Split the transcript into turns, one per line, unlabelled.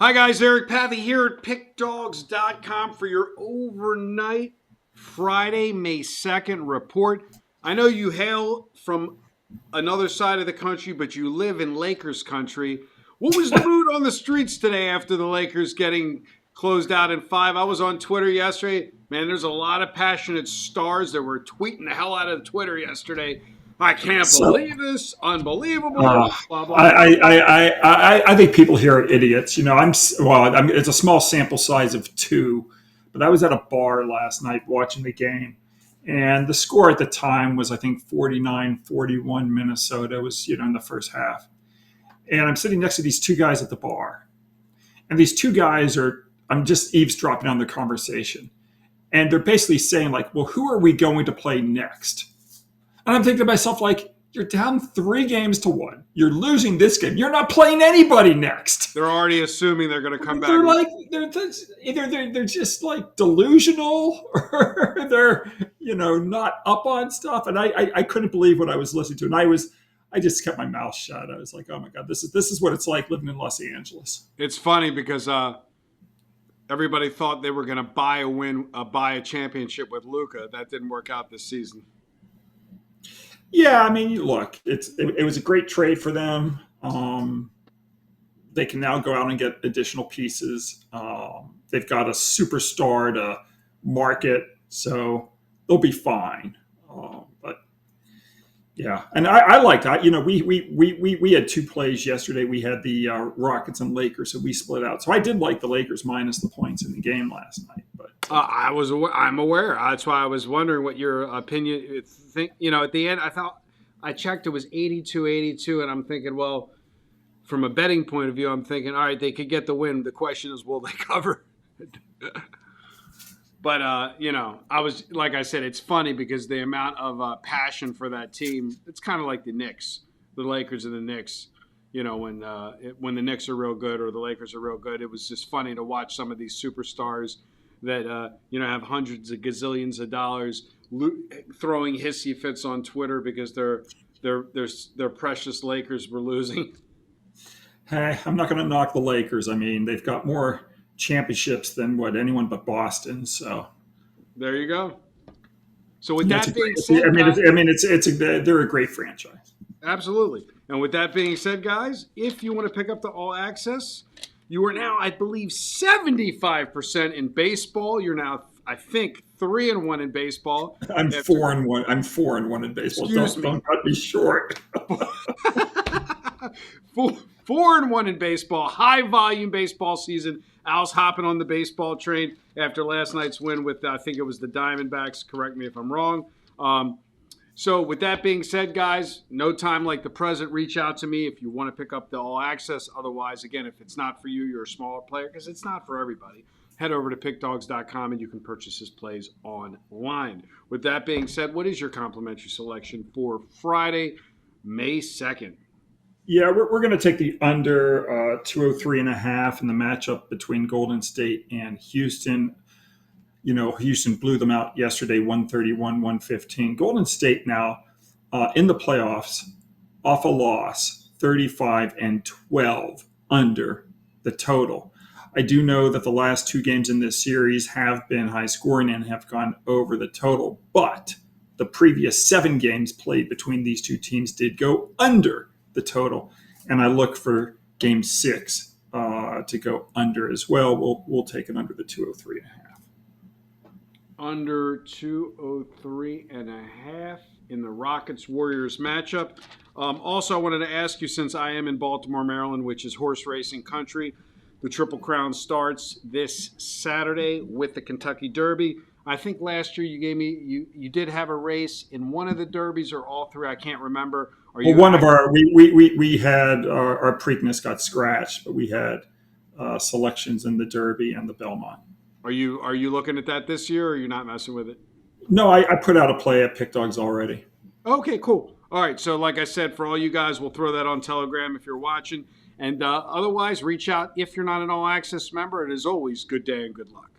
Hi guys, Eric Pathy here at PickDogs.com for your overnight Friday, May 2nd report. I know you hail from another side of the country, but you live in Lakers country. What was the mood on the streets today after the Lakers getting closed out in 5? I was on Twitter yesterday. Man, there's a lot of passionate stars that were tweeting the hell out of Twitter yesterday. I can't
So
believe this. Unbelievable.
uh,
Blah, blah,
I,
blah.
I think people here are idiots. It's a small sample size of two, but I was at a bar last night watching the game, and the score at the time was I think 49-41 Minnesota was in the first half, and I'm sitting next to these two guys at the bar, and these two guys are I'm just eavesdropping on the conversation, and they're basically saying like, well, who are we going to play next? And I'm thinking to myself, like, you're down 3-1. You're losing this game. You're not playing anybody next.
They're already assuming they're going to come back.
They're like, either they're just like delusional or they're, not up on stuff. And I couldn't believe what I was listening to. And I just kept my mouth shut. I was like, oh my God, this is what it's like living in Los Angeles.
It's funny because everybody thought they were going to buy a championship with Luka. That didn't work out this season.
Yeah, I mean, look, it was a great trade for them. They can now go out and get additional pieces. They've got a superstar to market, so they'll be fine. But yeah, and I like that. We had two plays yesterday. We had the Rockets and Lakers, so we split out. So I did like the Lakers minus the points in the game last night. But
I'm aware. That's why I was wondering what your opinion. At the end, I checked. It was 82-82, and I'm thinking, well, from a betting point of view, I'm thinking, all right, they could get the win. The question is, will they cover? But I was like I said, it's funny because the amount of passion for that team. It's kind of like the Knicks, the Lakers, and the Knicks. When the Knicks are real good or the Lakers are real good, it was just funny to watch some of these superstars that have hundreds of gazillions of dollars throwing hissy fits on Twitter because their precious Lakers were losing.
Hey, I'm not going to knock the Lakers. I mean, they've got more championships than anyone but Boston. So
there you go. So with
that's
that being said,
they're a great franchise.
Absolutely. And with that being said, guys, if you want to pick up the All Access, you are now, I believe, 75% in baseball. You're now, I think, 3-1 in baseball.
I'm 4-1. I'm 4-1 in baseball. Don't cut me short.
4-1 in baseball. High volume baseball season. Al's hopping on the baseball train after last night's win with, I think it was the Diamondbacks. Correct me if I'm wrong. So with that being said, guys, no time like the present. Reach out to me if you want to pick up the All Access. Otherwise, again, if it's not for you, you're a smaller player because it's not for everybody. Head over to pickdogs.com and you can purchase his plays online. With that being said, what is your complimentary selection for Friday, May 2nd?
Yeah, we're going to take the under 203.5 in the matchup between Golden State and Houston. Houston blew them out yesterday, 131-115. Golden State now in the playoffs, off a loss, 35-12 under the total. I do know that the last two games in this series have been high scoring and have gone over the total, but the previous 7 games played between these two teams did go under the total, and I look for Game 6 to go under as well. We'll take it under the 203.5.
Under 203.5 in the Rockets-Warriors matchup. Also, I wanted to ask you, since I am in Baltimore, Maryland, which is horse racing country, the Triple Crown starts this Saturday with the Kentucky Derby. I think last year you did have a race in one of the derbies or all three. I can't remember.
We had our Preakness got scratched, but we had selections in the Derby and the Belmont.
Are you looking at that this year, or are you not messing with it?
No, I put out a play at Pick Dogs already.
Okay, cool. All right, so like I said, for all you guys, we'll throw that on Telegram if you're watching. And otherwise, reach out if you're not an All Access member. And as always, good day and good luck.